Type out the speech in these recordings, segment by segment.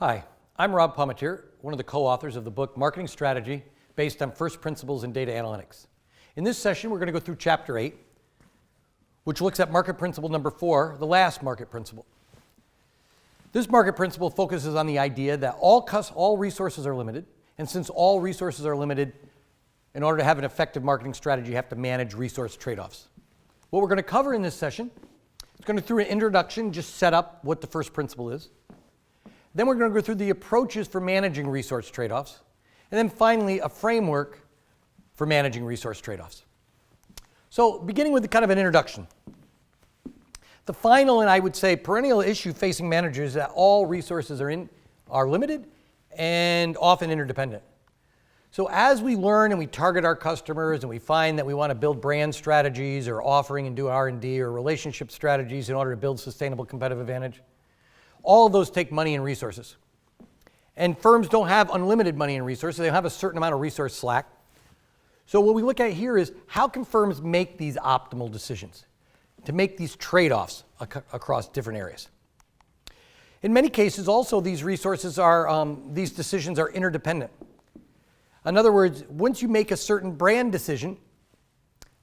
Hi, I'm Rob Palmatier, one of the co-authors of the book Marketing Strategy based on First Principles in Data Analytics. In this session, we're going to go through Chapter 8, which looks at market principle number 4, the last market principle. This market principle focuses on the idea that all resources are limited, and since all resources are limited, in order to have an effective marketing strategy, you have to manage resource trade-offs. What we're going to cover in this session is going to, through an introduction, just set up what the first principle is. Then we're going to go through the approaches for managing resource trade-offs. And then finally, a framework for managing resource trade-offs. So beginning with kind of an introduction. The final, and I would say perennial issue facing managers is that all resources are limited and often interdependent. So as we learn and we target our customers and we find that we want to build brand strategies or offering and do R&D or relationship strategies in order to build sustainable competitive advantage, all of those take money and resources. And firms don't have unlimited money and resources. They have a certain amount of resource slack. So what we look at here is how can firms make these optimal decisions to make these trade-offs across different areas. In many cases, also, these decisions are interdependent. In other words, once you make a certain brand decision,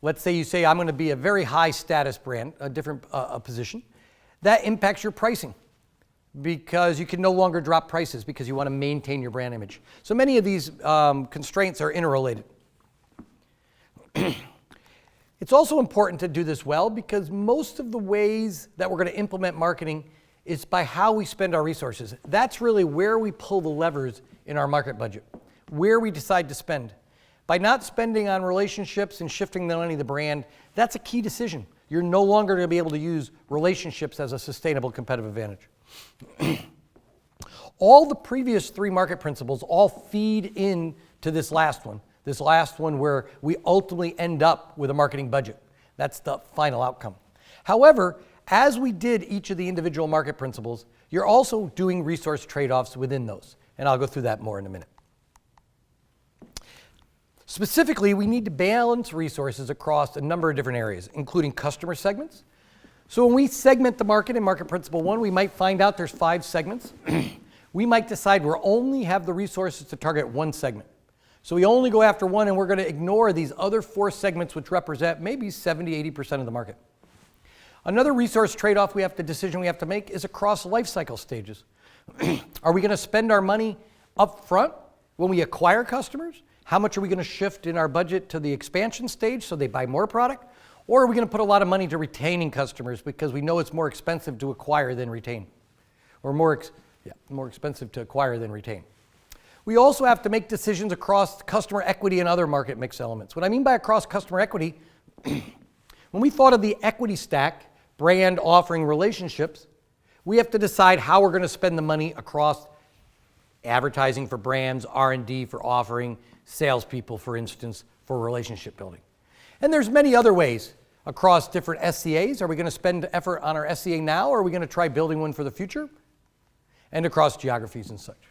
let's say you say, I'm going to be a very high status brand, a different position, that impacts your pricing, because you can no longer drop prices because you want to maintain your brand image. So many of these constraints are interrelated. It's also important to do this well because most of the ways that we're going to implement marketing is by how we spend our resources. That's really where we pull the levers in our market budget, where we decide to spend. By not spending on relationships and shifting the money to the brand, that's a key decision. You're no longer going to be able to use relationships as a sustainable competitive advantage. All the previous 3 market principles all feed into this last one where we ultimately end up with a marketing budget. That's the final outcome. However, as we did each of the individual market principles, you're also doing resource trade-offs within those. And I'll go through that more in a minute. Specifically, we need to balance resources across a number of different areas, including customer segments. So when we segment the market in market principle 1, we might find out there's 5 segments. We might decide we only have the resources to target one segment. So we only go after one, and we're going to ignore these other 4 segments, which represent maybe 70-80% of the market. Another resource trade-off decision we have to make is across life cycle stages. Are we going to spend our money up front when we acquire customers? How much are we going to shift in our budget to the expansion stage so they buy more product? Or are we going to put a lot of money to retaining customers because we know it's more expensive to acquire than retain? Or more expensive to acquire than retain. We also have to make decisions across customer equity and other market mix elements. What I mean by across customer equity, when we thought of the equity stack, brand, offering, relationships, we have to decide how we're going to spend the money across advertising for brands, R&D for offering, salespeople, for instance, for relationship building. And there's many other ways across different SCAs. Are we going to spend effort on our SCA now, or are we going to try building one for the future? And across geographies and such.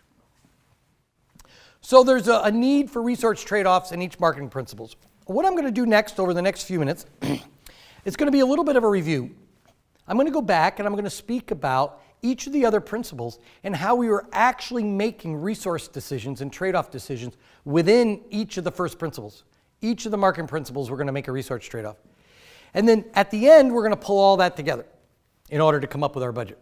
So there's a need for resource trade-offs in each marketing principles. What I'm going to do next over the next few minutes is going to be a little bit of a review. I'm going to go back and I'm going to speak about each of the other principles and how we were actually making resource decisions and trade-off decisions within each of the first principles. Each of the marketing principles, we're going to make a resource trade-off. And then at the end, we're going to pull all that together in order to come up with our budget.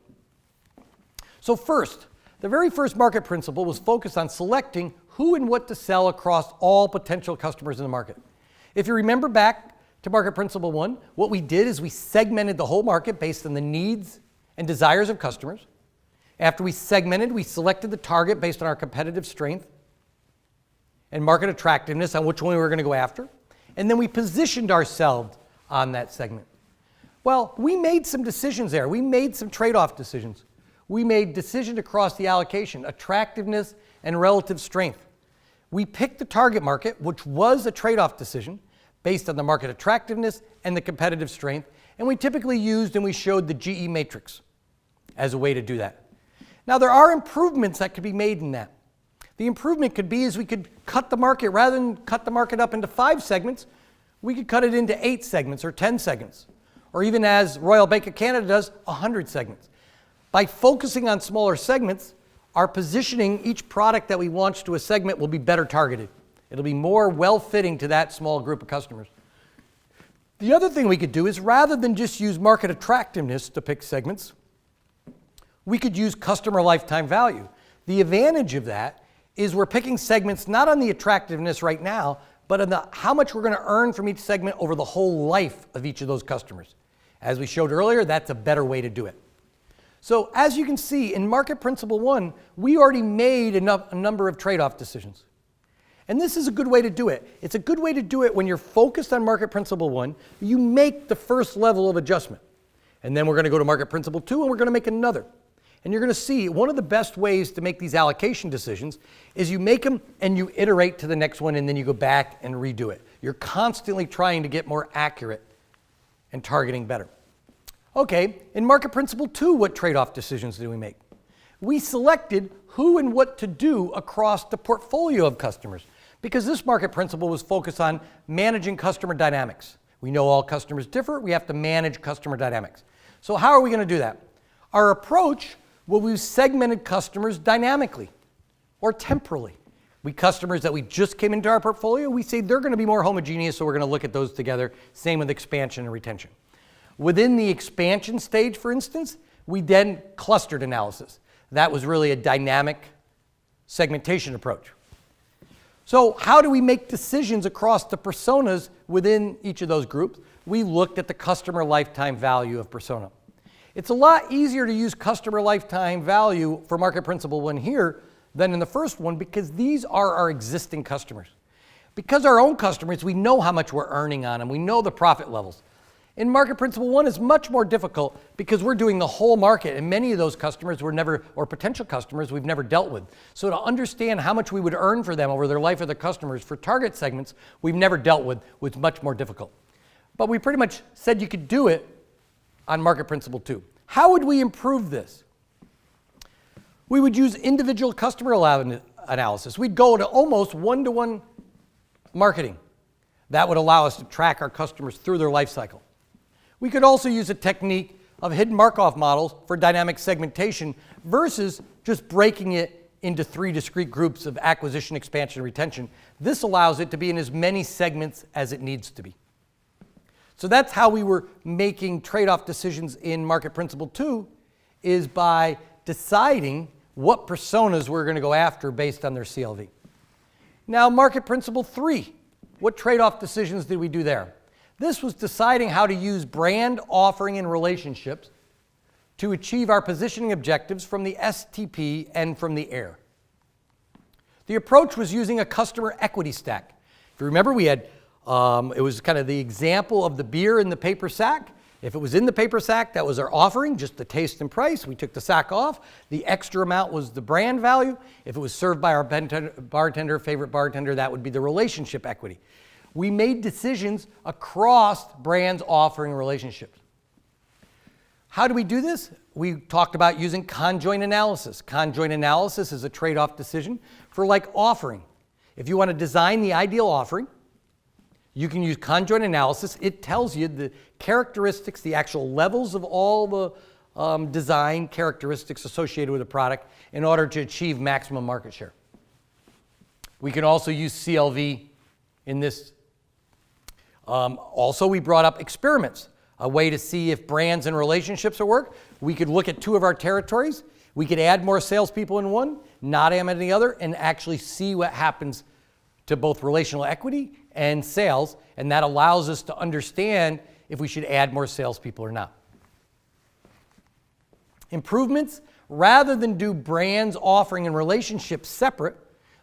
So first, the very first market principle was focused on selecting who and what to sell across all potential customers in the market. If you remember back to market principle 1, what we did is we segmented the whole market based on the needs and desires of customers. After we segmented, we selected the target based on our competitive strength and market attractiveness on which one we were going to go after. And then we positioned ourselves on that segment. Well, we made some decisions there. We made some trade-off decisions. We made decisions across the allocation, attractiveness and relative strength. We picked the target market, which was a trade-off decision based on the market attractiveness and the competitive strength. And we typically used and we showed the GE matrix as a way to do that. Now, there are improvements that could be made in that. The improvement could be is we could cut the market, rather than cut the market up into 5 segments, we could cut it into 8 segments or 10 segments, or even as Royal Bank of Canada does, 100 segments. By focusing on smaller segments, our positioning, each product that we launch to a segment will be better targeted. It'll be more well-fitting to that small group of customers. The other thing we could do is rather than just use market attractiveness to pick segments, we could use customer lifetime value. The advantage of that is we're picking segments not on the attractiveness right now, but on how much we're going to earn from each segment over the whole life of each of those customers. As we showed earlier, that's a better way to do it. So as you can see, in Market Principle 1, we already made a number of trade-off decisions. And this is a good way to do it. It's a good way to do it when you're focused on Market Principle 1. You make the first level of adjustment. And then we're going to go to Market Principle 2, and we're going to make another. And you're going to see one of the best ways to make these allocation decisions is you make them and you iterate to the next one, and then you go back and redo it. You're constantly trying to get more accurate and targeting better. Okay, in Market Principle 2, what trade-off decisions did we make? We selected who and what to do across the portfolio of customers, because this market principle was focused on managing customer dynamics. We know all customers differ. We have to manage customer dynamics. So how are we going to do that? Our approach will we segmented customers dynamically or temporally. We customers that we just came into our portfolio, we say they're going to be more homogeneous, so we're going to look at those together. Same with expansion and retention. Within the expansion stage, for instance, we then clustered analysis. That was really a dynamic segmentation approach. So how do we make decisions across the personas within each of those groups? We looked at the customer lifetime value of persona. It's a lot easier to use customer lifetime value for Market Principle 1 here than in the first one, because these are our existing customers. Because our own customers, we know how much we're earning on them. We know the profit levels. In Market Principle 1, it's much more difficult because we're doing the whole market, and many of those customers were never, or potential customers, we've never dealt with. So to understand how much we would earn for them over their life of the customers for target segments we've never dealt with was much more difficult. But we pretty much said you could do it on Market Principle 2. How would we improve this? We would use individual customer analysis. We'd go to almost one-to-one marketing. That would allow us to track our customers through their life cycle. We could also use a technique of hidden Markov models for dynamic segmentation versus just breaking it into 3 discrete groups of acquisition, expansion, and retention. This allows it to be in as many segments as it needs to be. So that's how we were making trade-off decisions in Market Principle 2, is by deciding what personas we're going to go after based on their CLV. Now, Market Principle 3, what trade-off decisions did we do there? This was deciding how to use brand, offering, and relationships to achieve our positioning objectives from the STP and from the AIR. The approach was using a customer equity stack. If you remember, we had, it was kind of the example of the beer in the paper sack. If it was in the paper sack, that was our offering, just the taste and price. We took the sack off. The extra amount was the brand value. If it was served by our bartender, favorite bartender, that would be the relationship equity. We made decisions across brands, offering, relationships. How do we do this? We talked about using conjoint analysis. Conjoint analysis is a trade-off decision for like offering. If you want to design the ideal offering, you can use conjoint analysis. It tells you the characteristics, the actual levels of all the design characteristics associated with a product in order to achieve maximum market share. We can also use CLV in this. Also, we brought up experiments, a way to see if brands and relationships will work. We could look at 2 of our territories. We could add more salespeople in one, not add in the other, and actually see what happens to both relational equity and sales, and that allows us to understand if we should add more salespeople or not. Improvements, rather than do brands, offering, and relationships separate,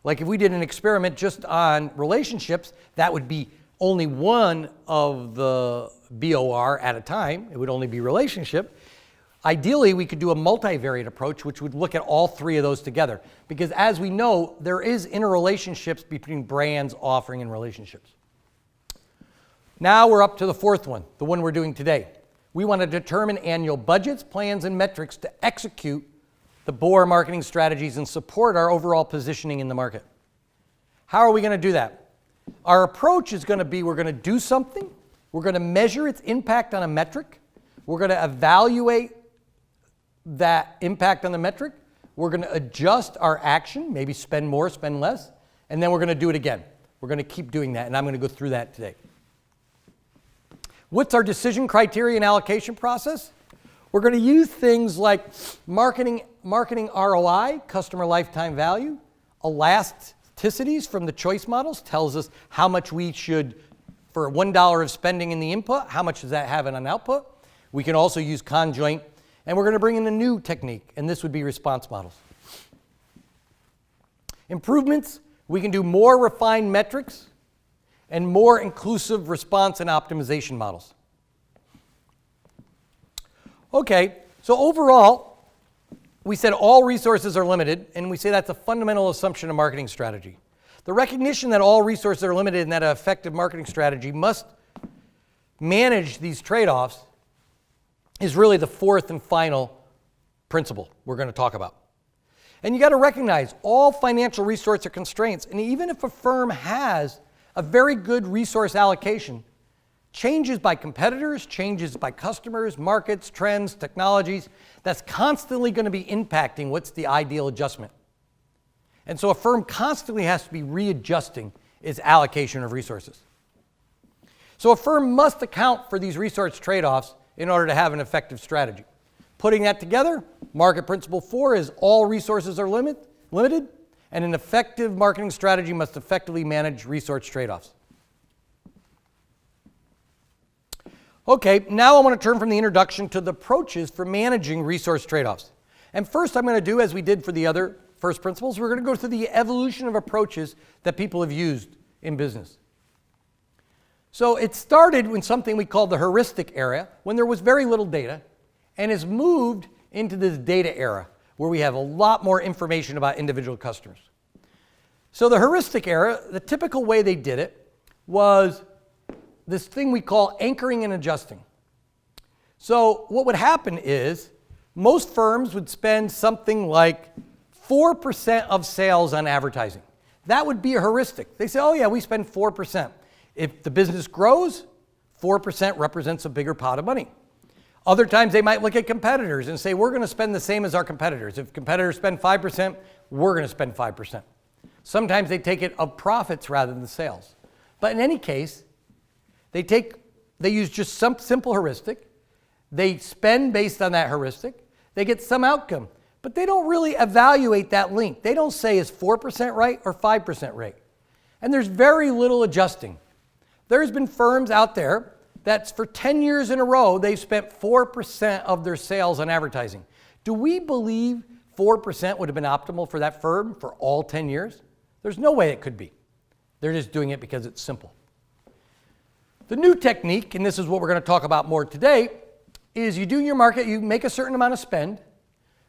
like if we did an experiment just on relationships, that would be only one of the BOR at a time. It would only be relationship. Ideally, we could do a multivariate approach, which would look at all 3 of those together. Because as we know, there is interrelationships between brands, offering, and relationships. Now we're up to the 4th one, the one we're doing today. We want to determine annual budgets, plans, and metrics to execute the BOR marketing strategies and support our overall positioning in the market. How are we going to do that? Our approach is going to be, we're going to do something, we're going to measure its impact on a metric, we're going to evaluate that impact on the metric, we're going to adjust our action, maybe spend more, spend less, and then we're going to do it again. We're going to keep doing that, and I'm going to go through that today. What's our decision criteria and allocation process? We're going to use things like marketing ROI, customer lifetime value, elasticities from the choice models, tells us how much we should, for $1 of spending in the input, how much does that have in an output? We can also use conjoint, and we're going to bring in a new technique, and this would be response models. Improvements, we can do more refined metrics and more inclusive response and optimization models. Okay, so overall, we said all resources are limited, and we say that's a fundamental assumption of marketing strategy. The recognition that all resources are limited and that an effective marketing strategy must manage these trade-offs is really the fourth and final principle we're going to talk about. And you got to recognize all financial resources are constraints, and even if a firm has a very good resource allocation, changes by competitors, changes by customers, markets, trends, technologies, that's constantly going to be impacting what's the ideal adjustment. And so a firm constantly has to be readjusting its allocation of resources. So a firm must account for these resource trade-offs in order to have an effective strategy. Putting that together, market principle 4 is all resources are limited, and an effective marketing strategy must effectively manage resource trade-offs. Okay, now I want to turn from the introduction to the approaches for managing resource trade-offs. And first I'm going to do, as we did for the other first principles, we're going to go through the evolution of approaches that people have used in business. So it started in something we call the heuristic era, when there was very little data, and has moved into this data era, where we have a lot more information about individual customers. So the heuristic era, the typical way they did it was this thing we call anchoring and adjusting. So what would happen is most firms would spend something like 4% of sales on advertising. That would be a heuristic. They say, oh yeah, we spend 4%. If the business grows, 4% represents a bigger pot of money. Other times they might look at competitors and say, we're going to spend the same as our competitors. If competitors spend 5%, we're going to spend 5%. Sometimes they take it of profits rather than sales. But in any case, they use just some simple heuristic. They spend based on that heuristic. They get some outcome. But they don't really evaluate that link. They don't say, is 4% right or 5% right? And there's very little adjusting. There's been firms out there that's for 10 years in a row, they've spent 4% of their sales on advertising. Do we believe 4% would have been optimal for that firm for all 10 years? There's no way it could be. They're just doing it because it's simple. The new technique, and this is what we're going to talk about more today, is you do your market, you make a certain amount of spend,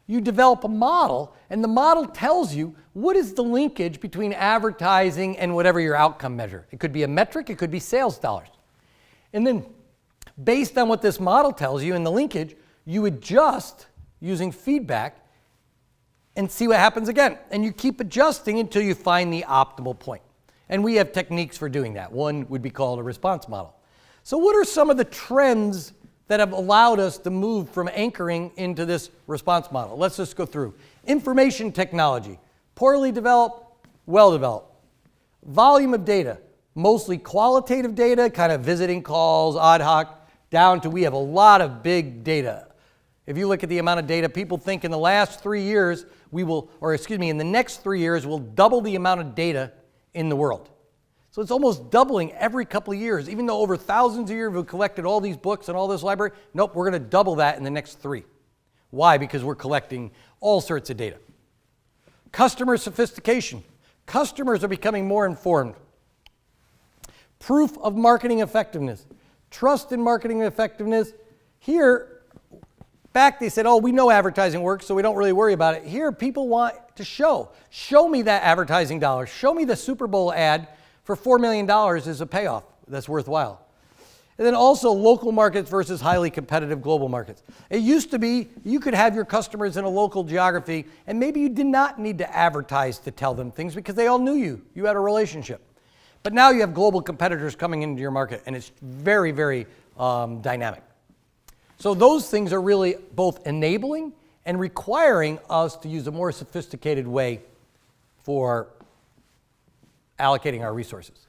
you develop a model, and the model tells you what is the linkage between advertising and whatever your outcome measure. It could be a metric, it could be sales dollars. And then, based on what this model tells you and the linkage, you adjust using feedback and see what happens again. And you keep adjusting until you find the optimal point. And we have techniques for doing that. One would be called a response model. So what are some of the trends that have allowed us to move from anchoring into this response model? Let's just go through. Information technology, poorly developed, well developed. Volume of data. Mostly qualitative data, kind of visiting calls, ad hoc, down to we have a lot of big data. If you look at the amount of data, people think in the last 3 years in the next 3 years, we'll double the amount of data in the world. So it's almost doubling every couple of years, even though over thousands of years we've collected all these books and all this library. Nope, we're going to double that in the next 3. Why? Because we're collecting all sorts of data. Customer sophistication. Customers are becoming more informed. Proof of marketing effectiveness. Trust in marketing effectiveness. Here, back they said, oh, we know advertising works, so we don't really worry about it. Here, people want to show. Show me that advertising dollar. Show me the Super Bowl ad for $4 million is a payoff that's worthwhile. And then also local markets versus highly competitive global markets. It used to be you could have your customers in a local geography, and maybe you did not need to advertise to tell them things because they all knew you. You had a relationship. But now you have global competitors coming into your market, and it's very, very dynamic. So those things are really both enabling and requiring us to use a more sophisticated way for allocating our resources.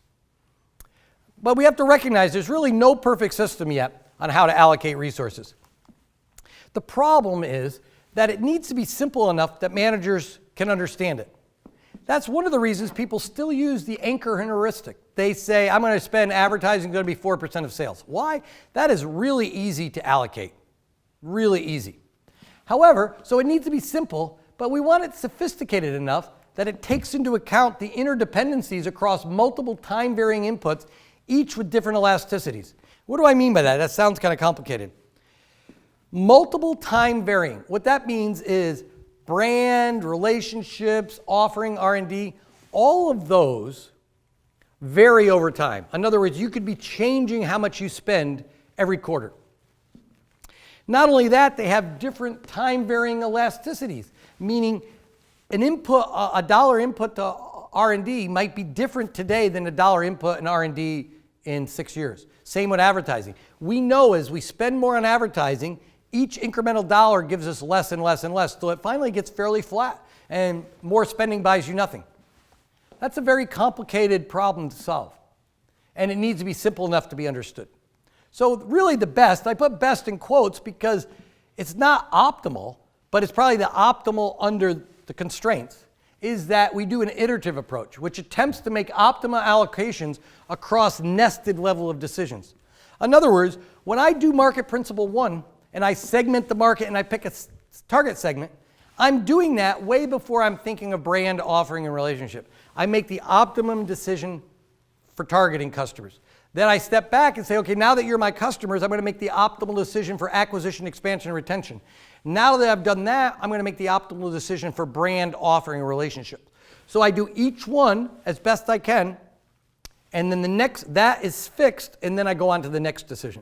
But we have to recognize there's really no perfect system yet on how to allocate resources. The problem is that it needs to be simple enough that managers can understand it. That's one of the reasons people still use the anchor heuristic. They say, I'm going to spend advertising going to be 4% of sales. Why? That is really easy to allocate. Really easy. However, so it needs to be simple, but we want it sophisticated enough that it takes into account the interdependencies across multiple time-varying inputs, each with different elasticities. What do I mean by that? That sounds kind of complicated. Multiple time varying. What that means is brand, relationships, offering, R&D, all of those vary over time. In other words, you could be changing how much you spend every quarter. Not only that, they have different time varying elasticities, meaning a dollar input to R&D might be different today than a dollar input in R&D in 6 years. Same with advertising. We know as we spend more on advertising, each incremental dollar gives us less and less and less, till it finally gets fairly flat, and more spending buys you nothing. That's a very complicated problem to solve, and it needs to be simple enough to be understood. So really the best, I put best in quotes because it's not optimal, but it's probably the optimal under the constraints, is that we do an iterative approach, which attempts to make optimal allocations across nested level of decisions. In other words, when I do market principle 1, and I segment the market and I pick a target segment, I'm doing that way before I'm thinking of brand, offering, and relationship. I make the optimum decision for targeting customers. Then I step back and say, okay, now that you're my customers, I'm going to make the optimal decision for acquisition, expansion, and retention. Now that I've done that, I'm going to make the optimal decision for brand, offering, and relationship. So I do each one as best I can, and then the next, that is fixed, and then I go on to the next decision.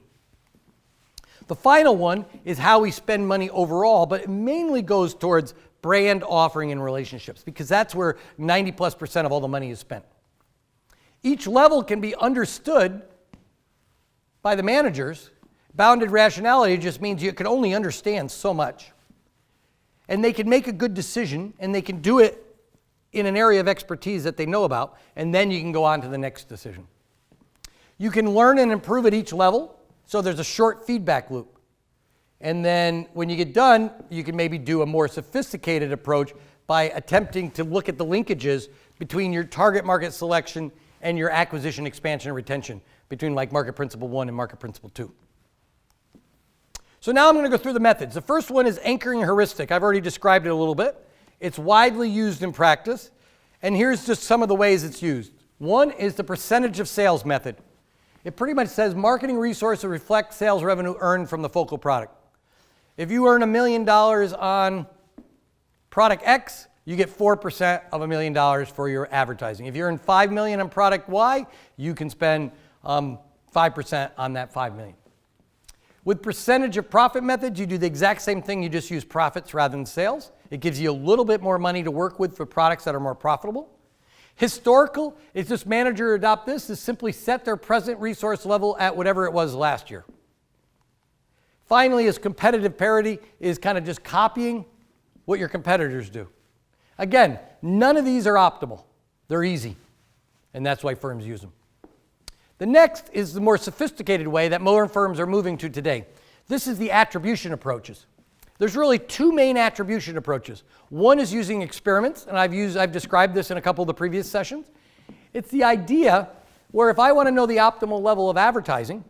The final one is how we spend money overall, but it mainly goes towards brand, offering, and relationships, because that's where 90+% of all the money is spent. Each level can be understood by the managers. Bounded rationality just means you can only understand so much. And they can make a good decision, and they can do it in an area of expertise that they know about, and then you can go on to the next decision. You can learn and improve at each level. So there's a short feedback loop. And then when you get done, you can maybe do a more sophisticated approach by attempting to look at the linkages between your target market selection and your acquisition, expansion, and retention, between like market principle 1 and market principle 2. So now I'm going to go through the methods. The first one is anchoring heuristic. I've already described it a little bit. It's widely used in practice. And here's just some of the ways it's used. One is the percentage of sales method. It pretty much says marketing resources reflect sales revenue earned from the focal product. If you earn $1 million on product X, you get 4% of $1 million for your advertising. If you earn $5 million on product Y, you can spend 5% on that $5 million. With percentage of profit methods, you do the exact same thing, you just use profits rather than sales. It gives you a little bit more money to work with for products that are more profitable. Historical, is this manager adopt this, is simply set their present resource level at whatever it was last year. Finally, is competitive parity, is kind of just copying what your competitors do. Again, none of these are optimal. They're easy, and that's why firms use them. The next is the more sophisticated way that more firms are moving to today. This is the attribution approaches. There's really two main attribution approaches. One is using experiments, and I've described this in a couple of the previous sessions. It's the idea where if I want to know the optimal level of advertising,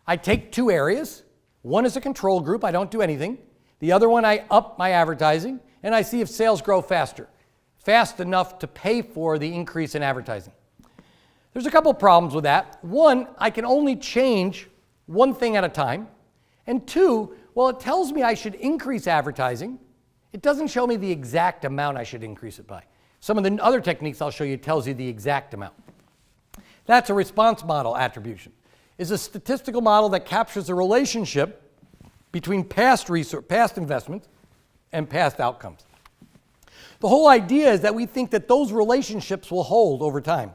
I take two areas. One is a control group, I don't do anything. The other one, I up my advertising, and I see if sales grow fast enough to pay for the increase in advertising. There's a couple problems with that. One, I can only change one thing at a time. And two, well, it tells me I should increase advertising. It doesn't show me the exact amount I should increase it by. Some of the other techniques I'll show you tells you the exact amount. That's a response model attribution. It's a statistical model that captures the relationship between past investments and past outcomes. The whole idea is that we think that those relationships will hold over time.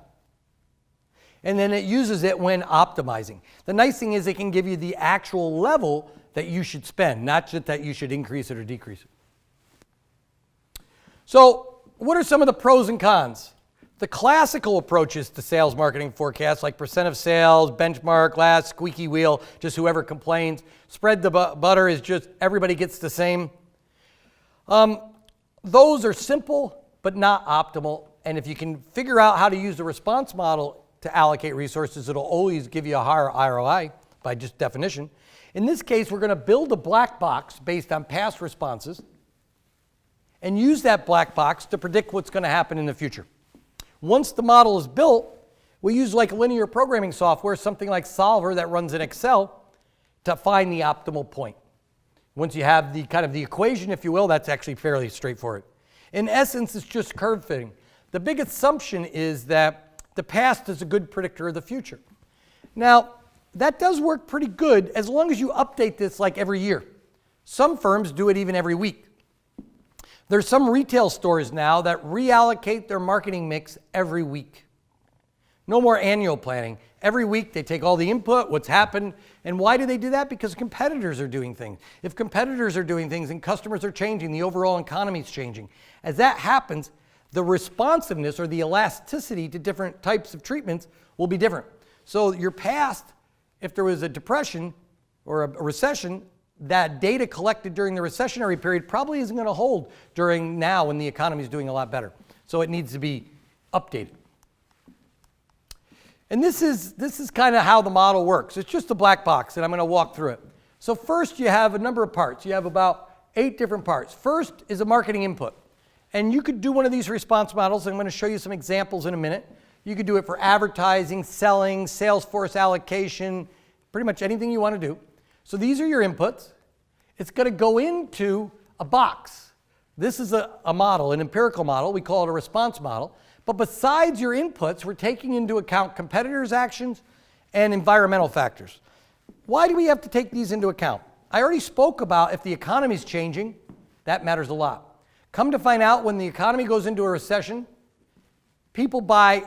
And then it uses it when optimizing. The nice thing is it can give you the actual level that you should spend, not just that you should increase it or decrease it. So what are some of the pros and cons? The classical approaches to sales marketing forecasts, like percent of sales, benchmark, last, squeaky wheel, just whoever complains. Spread the butter is just everybody gets the same. Those are simple but not optimal. And if you can figure out how to use the response model to allocate resources, it'll always give you a higher ROI by just definition. In this case, we're going to build a black box based on past responses and use that black box to predict what's going to happen in the future. Once the model is built, we use like linear programming software, something like Solver that runs in Excel, to find the optimal point. Once you have the kind of the equation, if you will, that's actually fairly straightforward. In essence, it's just curve fitting. The big assumption is that the past is a good predictor of the future. Now, that does work pretty good as long as you update this like every year. Some firms do it even every week. There's some retail stores now that reallocate their marketing mix every week. No more annual planning. Every week they take all the input, what's happened, and why do they do that? Because competitors are doing things. If competitors are doing things and customers are changing, the overall economy is changing. As that happens, the responsiveness or the elasticity to different types of treatments will be different. So your past, if there was a depression or a recession, that data collected during the recessionary period probably isn't going to hold during now when the economy is doing a lot better. So it needs to be updated. And this is kind of how the model works. It's just a black box, and I'm going to walk through it. So first, you have a number of parts. You have about 8 different parts. First is a marketing input. And you could do one of these response models. I'm going to show you some examples in a minute. You could do it for advertising, selling, sales force allocation, pretty much anything you want to do. So these are your inputs. It's going to go into a box. This is a model, an empirical model. We call it a response model. But besides your inputs, we're taking into account competitors' actions and environmental factors. Why do we have to take these into account? I already spoke about if the economy is changing, that matters a lot. Come to find out, when the economy goes into a recession, people buy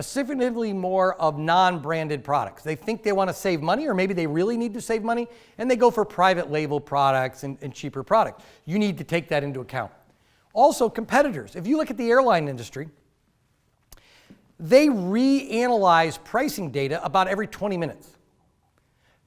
significantly more of non-branded products. They think they want to save money, or maybe they really need to save money, and they go for private label products and cheaper products. You need to take that into account. Also, competitors. If you look at the airline industry, they reanalyze pricing data about every 20 minutes.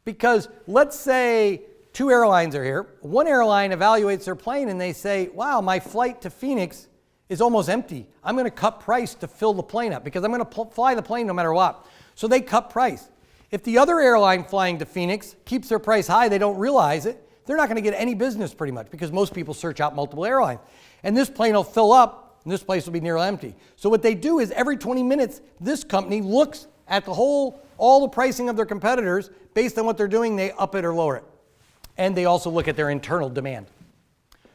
Because let's say 2 airlines are here. One airline evaluates their plane and they say, wow, my flight to Phoenix is almost empty. I'm going to cut price to fill the plane up because I'm going to fly the plane no matter what. So they cut price. If the other airline flying to Phoenix keeps their price high, they don't realize it, they're not going to get any business pretty much because most people search out multiple airlines. And this plane will fill up and this place will be nearly empty. So what they do is every 20 minutes, this company looks at all the pricing of their competitors. Based on what they're doing, they up it or lower it. And they also look at their internal demand.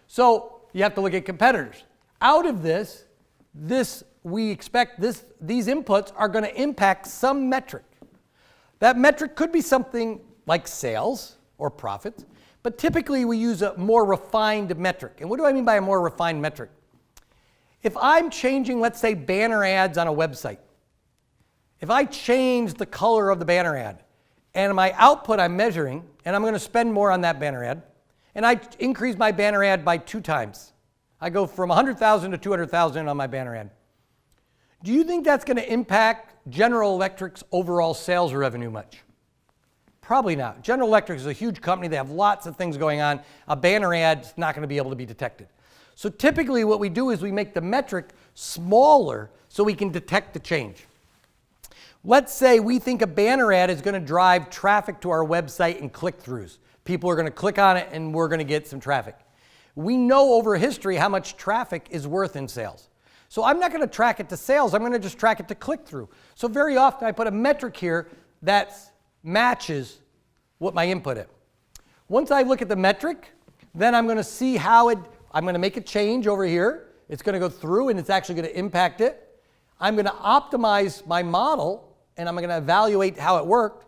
So you have to look at competitors. Out of this, we expect these inputs are going to impact some metric. That metric could be something like sales or profits, but typically we use a more refined metric. And what do I mean by a more refined metric? If I'm changing, let's say, banner ads on a website, if I change the color of the banner ad, and my output I'm measuring, and I'm going to spend more on that banner ad, and I increase my banner ad by 2 times. I go from 100,000 to 200,000 on my banner ad. Do you think that's going to impact General Electric's overall sales revenue much? Probably not. General Electric is a huge company. They have lots of things going on. A banner ad is not going to be able to be detected. So typically what we do is we make the metric smaller so we can detect the change. Let's say we think a banner ad is going to drive traffic to our website and click-throughs. People are going to click on it and we're going to get some traffic. We know over history how much traffic is worth in sales. So I'm not going to track it to sales. I'm going to just track it to click-through. So very often I put a metric here that matches what my input is. Once I look at the metric, then I'm going to see how I'm going to make a change over here. It's going to go through and it's actually going to impact it. I'm going to optimize my model and I'm going to evaluate how it worked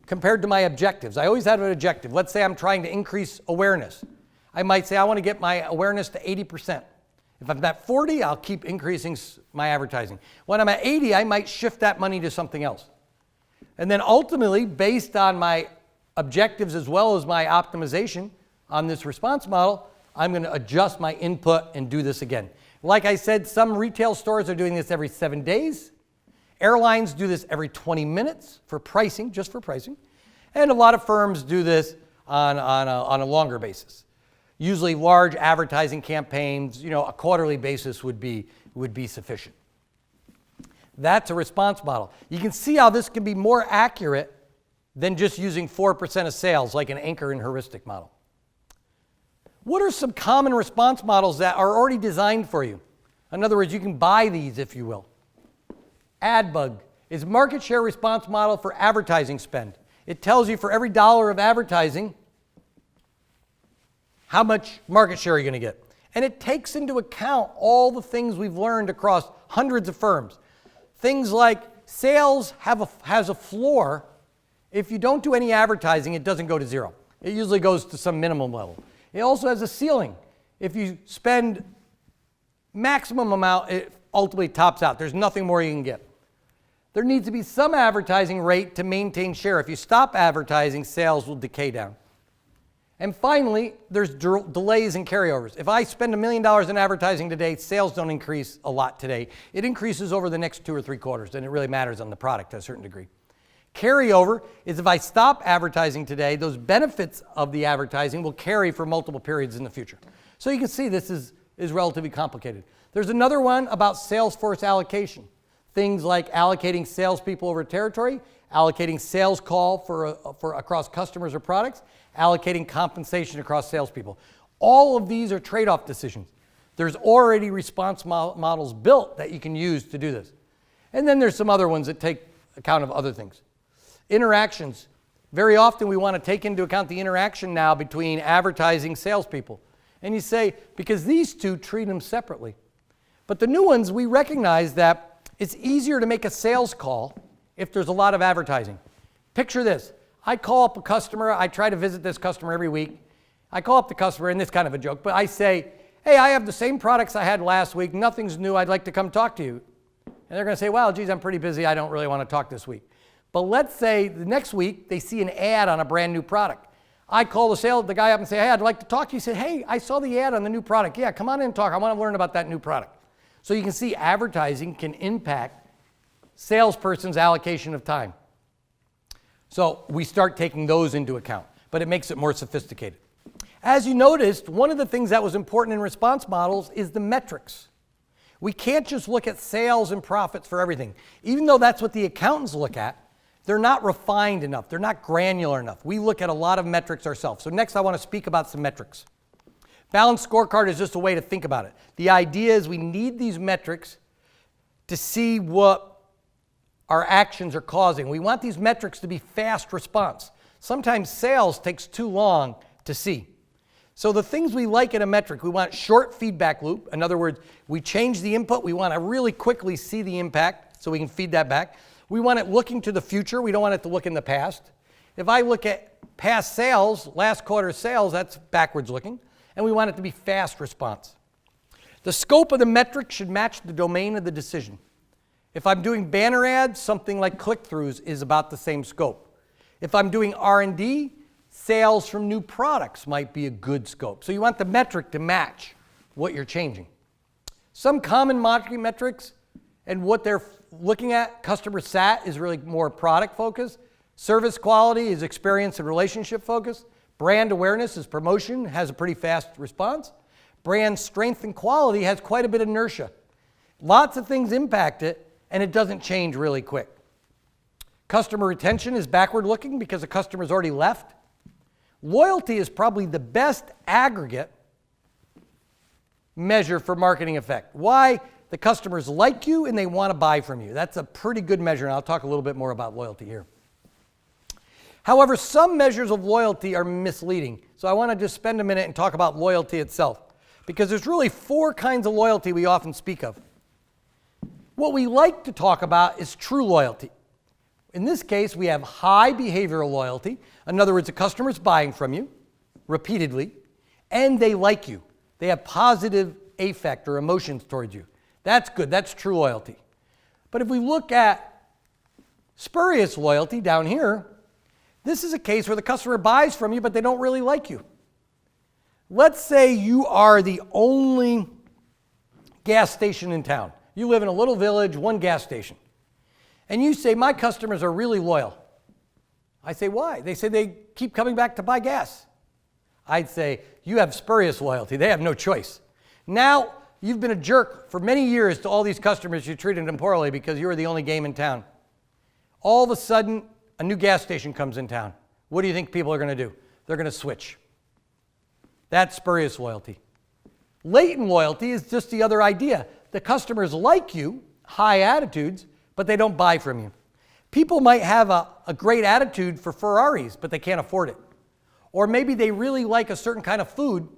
compared to my objectives. I always have an objective. Let's say I'm trying to increase awareness. I might say I want to get my awareness to 80%. If I'm at 40, I'll keep increasing my advertising. When I'm at 80, I might shift that money to something else. And then ultimately, based on my objectives as well as my optimization on this response model, I'm going to adjust my input and do this again. Like I said, some retail stores are doing this every 7 days. Airlines do this every 20 minutes for pricing, just for pricing. And a lot of firms do this on a longer basis. Usually large advertising campaigns, a quarterly basis would be sufficient. That's a response model. You can see how this can be more accurate than just using 4% of sales like an anchor and heuristic model. What are some common response models that are already designed for you? In other words, you can buy these, if you will. AdBug is market share response model for advertising spend. It tells you for every dollar of advertising, how much market share you're going to get. And it takes into account all the things we've learned across hundreds of firms. Things like sales has a floor. If you don't do any advertising, it doesn't go to zero. It usually goes to some minimum level. It also has a ceiling. If you spend maximum amount, it ultimately tops out. There's nothing more you can get. There needs to be some advertising rate to maintain share. If you stop advertising, sales will decay down. And finally, there's delays and carryovers. If I spend $1 million in advertising today, sales don't increase a lot today. It increases over the next 2 or 3 quarters, and it really matters on the product to a certain degree. Carryover is if I stop advertising today, those benefits of the advertising will carry for multiple periods in the future. So you can see this is relatively complicated. There's another one about sales force allocation. Things like allocating salespeople over territory, allocating sales call for across customers or products, allocating compensation across salespeople. All of these are trade-off decisions. There's already response models built that you can use to do this. And then there's some other ones that take account of other things. Interactions. Very often we want to take into account the interaction now between advertising salespeople. And you say, because these two treat them separately. But the new ones, we recognize that it's easier to make a sales call if there's a lot of advertising. Picture this. I call up a customer. I try to visit this customer every week. I call up the customer, and this is kind of a joke, but I say, hey, I have the same products I had last week. Nothing's new. I'd like to come talk to you. And they're going to say, well, geez, I'm pretty busy. I don't really want to talk this week. But let's say the next week they see an ad on a brand new product. I call the guy up and say, hey, I'd like to talk to you. He said, hey, I saw the ad on the new product. Yeah, come on in and talk. I want to learn about that new product. So you can see advertising can impact salesperson's allocation of time. So we start taking those into account, but it makes it more sophisticated. As you noticed, one of the things that was important in response models is the metrics. We can't just look at sales and profits for everything. Even though that's what the accountants look at, they're not refined enough. They're not granular enough. We look at a lot of metrics ourselves. So next I want to speak about some metrics. Balanced scorecard is just a way to think about it. The idea is we need these metrics to see what our actions are causing. We want these metrics to be fast response. Sometimes sales takes too long to see. So the things we like in a metric, we want short feedback loop. In other words, we change the input. We want to really quickly see the impact so we can feed that back. We want it looking to the future. We don't want it to look in the past. If I look at past sales, last quarter's sales, that's backwards looking. And we want it to be fast response. The scope of the metric should match the domain of the decision. If I'm doing banner ads, something like click-throughs is about the same scope. If I'm doing R&D, sales from new products might be a good scope. So you want the metric to match what you're changing. Some common marketing metrics and what they're looking at, customer sat is really more product focused. Service quality is experience and relationship focused. Brand awareness is promotion, has a pretty fast response. Brand strength and quality has quite a bit of inertia. Lots of things impact it, and it doesn't change really quick. Customer retention is backward looking because the customer's already left. Loyalty is probably the best aggregate measure for marketing effect. Why? The customers like you and they want to buy from you. That's a pretty good measure, and I'll talk a little bit more about loyalty here. However, some measures of loyalty are misleading. So I want to just spend a minute and talk about loyalty itself, because there's really 4 kinds of loyalty we often speak of. What we like to talk about is true loyalty. In this case, we have high behavioral loyalty. In other words, the customer's buying from you repeatedly, and they like you. They have positive affect or emotions towards you. That's good. That's true loyalty. But if we look at spurious loyalty down here, this is a case where the customer buys from you, but they don't really like you. Let's say you are the only gas station in town. You live in a little village, one gas station. And you say, my customers are really loyal. I say, why? They say they keep coming back to buy gas. I'd say, you have spurious loyalty. They have no choice. Now, you've been a jerk for many years to all these customers. You treated them poorly because you were the only game in town. All of a sudden, a new gas station comes in town. What do you think people are going to do? They're going to switch. That's spurious loyalty. Latent loyalty is just the other idea. The customers like you, high attitudes, but they don't buy from you. People might have a great attitude for Ferraris, but they can't afford it. Or maybe they really like a certain kind of food,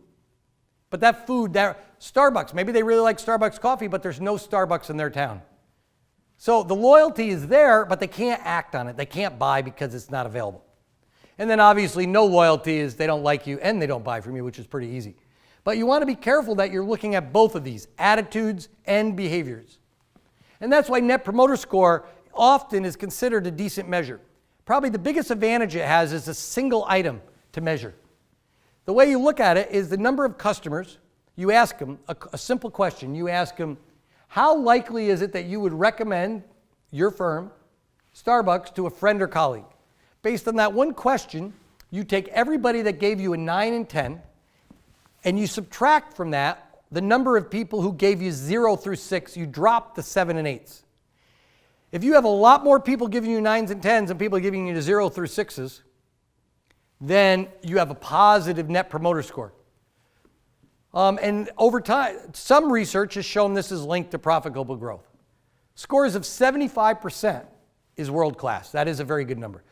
but that food, Starbucks, maybe they really like Starbucks coffee, but there's no Starbucks in their town. So the loyalty is there, but they can't act on it. They can't buy because it's not available. And then obviously no loyalty is they don't like you and they don't buy from you, which is pretty easy. But you want to be careful that you're looking at both of these, attitudes and behaviors. And that's why Net Promoter Score often is considered a decent measure. Probably the biggest advantage it has is a single item to measure. The way you look at it is the number of customers. You ask them a simple question. You ask them, how likely is it that you would recommend your firm, Starbucks, to a friend or colleague? Based on that one question, you take everybody that gave you a 9 and 10, and you subtract from that the number of people who gave you 0 through 6, you drop the 7 and 8s. If you have a lot more people giving you 9s and 10s and people giving you 0 through 6s, then you have a positive Net Promoter Score. And over time, some research has shown this is linked to profitable growth. Scores of 75% is world-class. That is a very good number.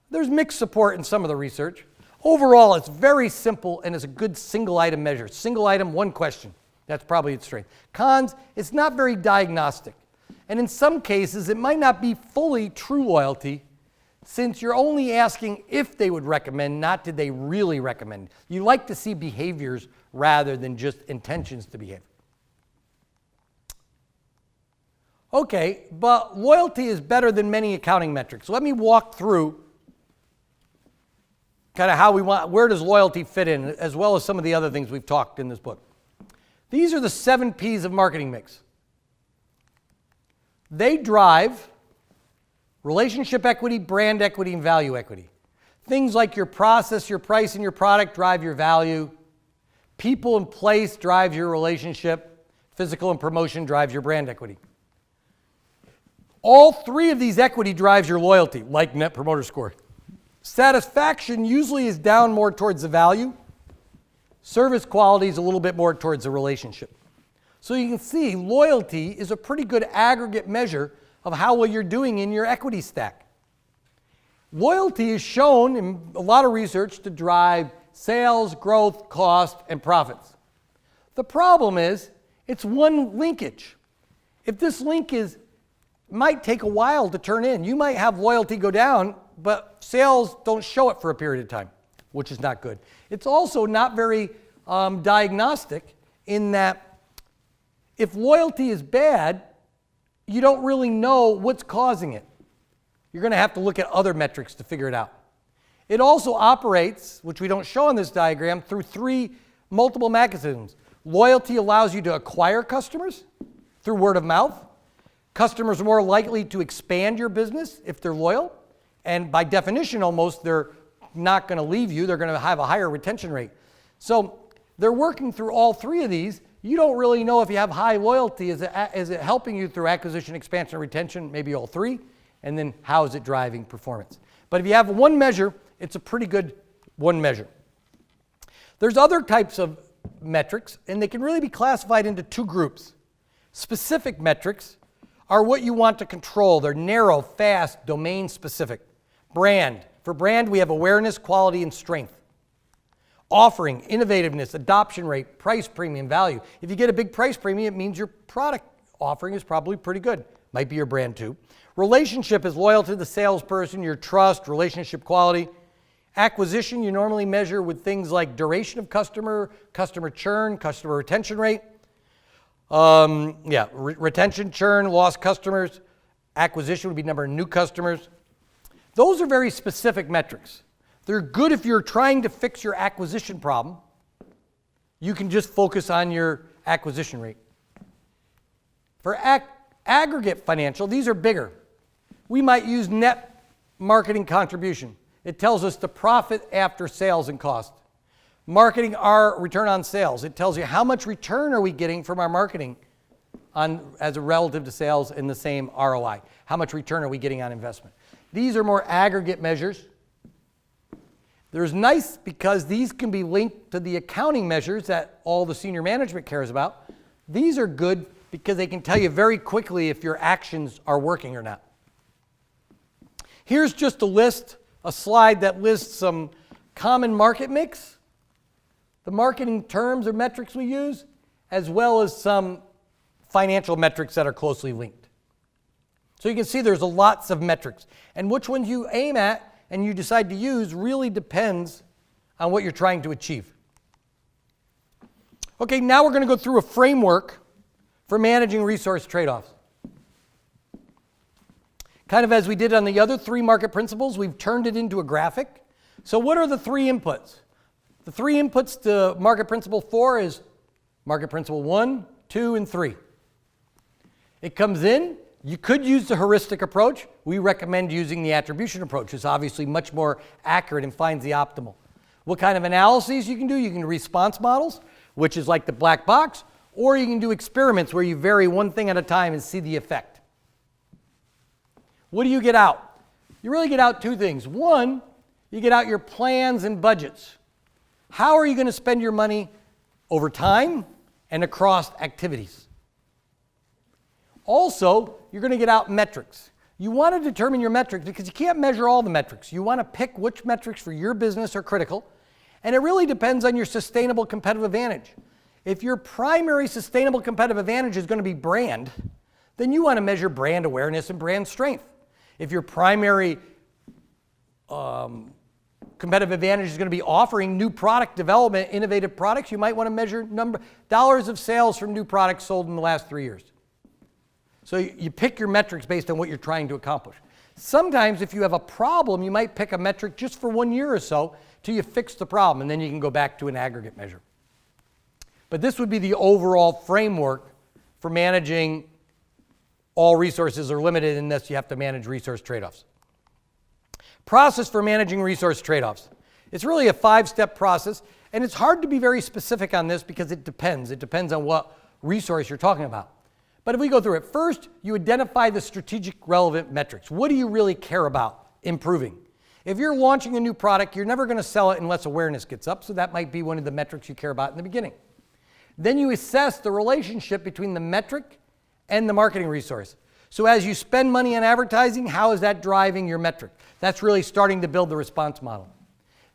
There's mixed support in some of the research. Overall, it's very simple and is a good single-item measure. Single item, one question. That's probably its strength. Cons, it's not very diagnostic. And in some cases, it might not be fully true loyalty since you're only asking if they would recommend, not did they really recommend. You like to see behaviors rather than just intentions to behave. Okay, but loyalty is better than many accounting metrics. So let me walk through kind of how we want, where does loyalty fit in, as well as some of the other things we've talked in this book. These are the 7 P's of marketing mix. They drive relationship equity, brand equity, and value equity. Things like your process, your price, and your product drive your value. People and place drive your relationship. Physical and promotion drives your brand equity. All 3 of these equity drives your loyalty, like Net Promoter Score. Satisfaction usually is down more towards the value. Service quality is a little bit more towards the relationship. So you can see loyalty is a pretty good aggregate measure of how well you're doing in your equity stack. Loyalty is shown in a lot of research to drive sales, growth, cost, and profits. The problem is it's one linkage. If this link might take a while to turn in. You might have loyalty go down, but sales don't show it for a period of time, which is not good. It's also not very diagnostic in that if loyalty is bad, you don't really know what's causing it. You're going to have to look at other metrics to figure it out. It also operates, which we don't show on this diagram, through 3 multiple mechanisms. Loyalty allows you to acquire customers through word of mouth. Customers are more likely to expand your business if they're loyal. And by definition, almost, they're not going to leave you. They're going to have a higher retention rate. So they're working through all 3 of these. You don't really know if you have high loyalty. Is it helping you through acquisition, expansion, and retention? Maybe all 3. And then how is it driving performance? But if you have one measure, it's a pretty good one measure. There's other types of metrics, and they can really be classified into 2 groups. Specific metrics are what you want to control. They're narrow, fast, domain specific. Brand. For brand, we have awareness, quality, and strength. Offering, innovativeness, adoption rate, price premium, value. If you get a big price premium, it means your product offering is probably pretty good. Might be your brand too. Relationship is loyal to the salesperson, your trust, relationship quality. Acquisition, you normally measure with things like duration of customer, customer churn, customer retention rate. Retention, churn, lost customers. Acquisition would be number of new customers. Those are very specific metrics. They're good if you're trying to fix your acquisition problem. you can just focus on your acquisition rate. For aggregate financial, these are bigger. We might use net marketing contribution. It tells us the profit after sales and cost. Marketing our return on sales. It tells you how much return are we getting from our marketing as a relative to sales in the same ROI. How much return are we getting on investment? These are more aggregate measures. There's nice because these can be linked to the accounting measures that all the senior management cares about. These are good because they can tell you very quickly if your actions are working or not. Here's just a slide that lists some common market mix, the marketing terms or metrics we use, as well as some financial metrics that are closely linked. So you can see there's lots of metrics. And which ones you aim at and you decide to use really depends on what you're trying to achieve. Okay, now we're going to go through a framework for managing resource trade-offs. Kind of as we did on the other 3 market principles, we've turned it into a graphic. So what are the 3 inputs? The 3 inputs to market principle 4 is market principle 1, 2, and 3. It comes in. You could use the heuristic approach. We recommend using the attribution approach. It's obviously much more accurate and finds the optimal. What kind of analyses you can do? You can do response models, which is like the black box, or you can do experiments where you vary one thing at a time and see the effect. What do you get out? You really get out 2 things. One, you get out your plans and budgets. How are you going to spend your money over time and across activities? Also, you're going to get out metrics. You want to determine your metrics because you can't measure all the metrics. You want to pick which metrics for your business are critical, and it really depends on your sustainable competitive advantage. If your primary sustainable competitive advantage is going to be brand, then you want to measure brand awareness and brand strength. If your primary competitive advantage is going to be offering new product development, innovative products, you might want to measure dollars of sales from new products sold in the last 3 years. So you pick your metrics based on what you're trying to accomplish. Sometimes if you have a problem, you might pick a metric just for 1 year or so till you fix the problem, and then you can go back to an aggregate measure. But this would be the overall framework for managing all resources are limited, and thus you have to manage resource trade-offs. Process for managing resource trade-offs. It's really a 5-step process, and it's hard to be very specific on this because it depends. It depends on what resource you're talking about. But if we go through it, first, you identify the strategic relevant metrics. What do you really care about improving? If you're launching a new product, you're never going to sell it unless awareness gets up, so that might be one of the metrics you care about in the beginning. Then you assess the relationship between the metric and the marketing resource. So as you spend money on advertising, how is that driving your metric? That's really starting to build the response model.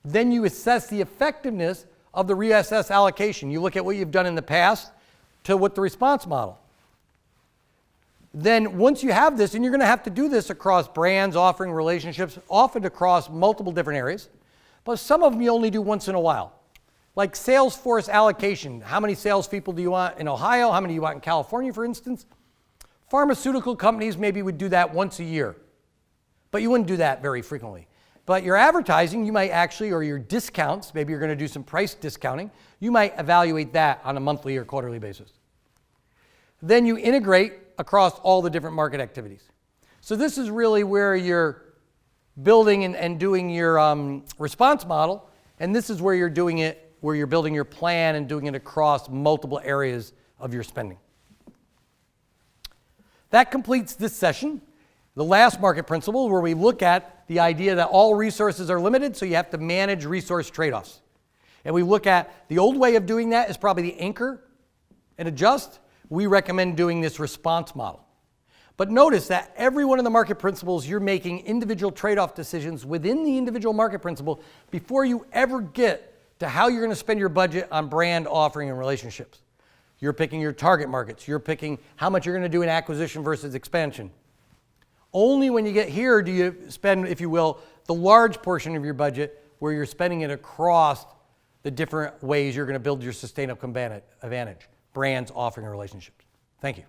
Then you assess the effectiveness of the reassess allocation. You look at what you've done in the past to what the response model. Then once you have this, and you're going to have to do this across brands, offering relationships, often across multiple different areas, but some of them you only do once in a while. Like sales force allocation. How many salespeople do you want in Ohio? How many do you want in California, for instance? Pharmaceutical companies maybe would do that once a year, but you wouldn't do that very frequently. But your advertising, you might actually, or your discounts, maybe you're going to do some price discounting, you might evaluate that on a monthly or quarterly basis. Then you integrate across all the different market activities. So this is really where you're building and doing your response model, and this is where you're doing it, where you're building your plan and doing it across multiple areas of your spending. That completes this session. The last market principle, where we look at the idea that all resources are limited, so you have to manage resource trade-offs. And we look at the old way of doing that is probably the anchor and adjust. We recommend doing this response model. But notice that every one of the market principles, you're making individual trade-off decisions within the individual market principle before you ever get to how you're going to spend your budget on brand, offering, and relationships. You're picking your target markets. You're picking how much you're going to do in acquisition versus expansion. Only when you get here do you spend, if you will, the large portion of your budget where you're spending it across the different ways you're going to build your sustainable advantage. Brands, offering, and relationships. Thank you.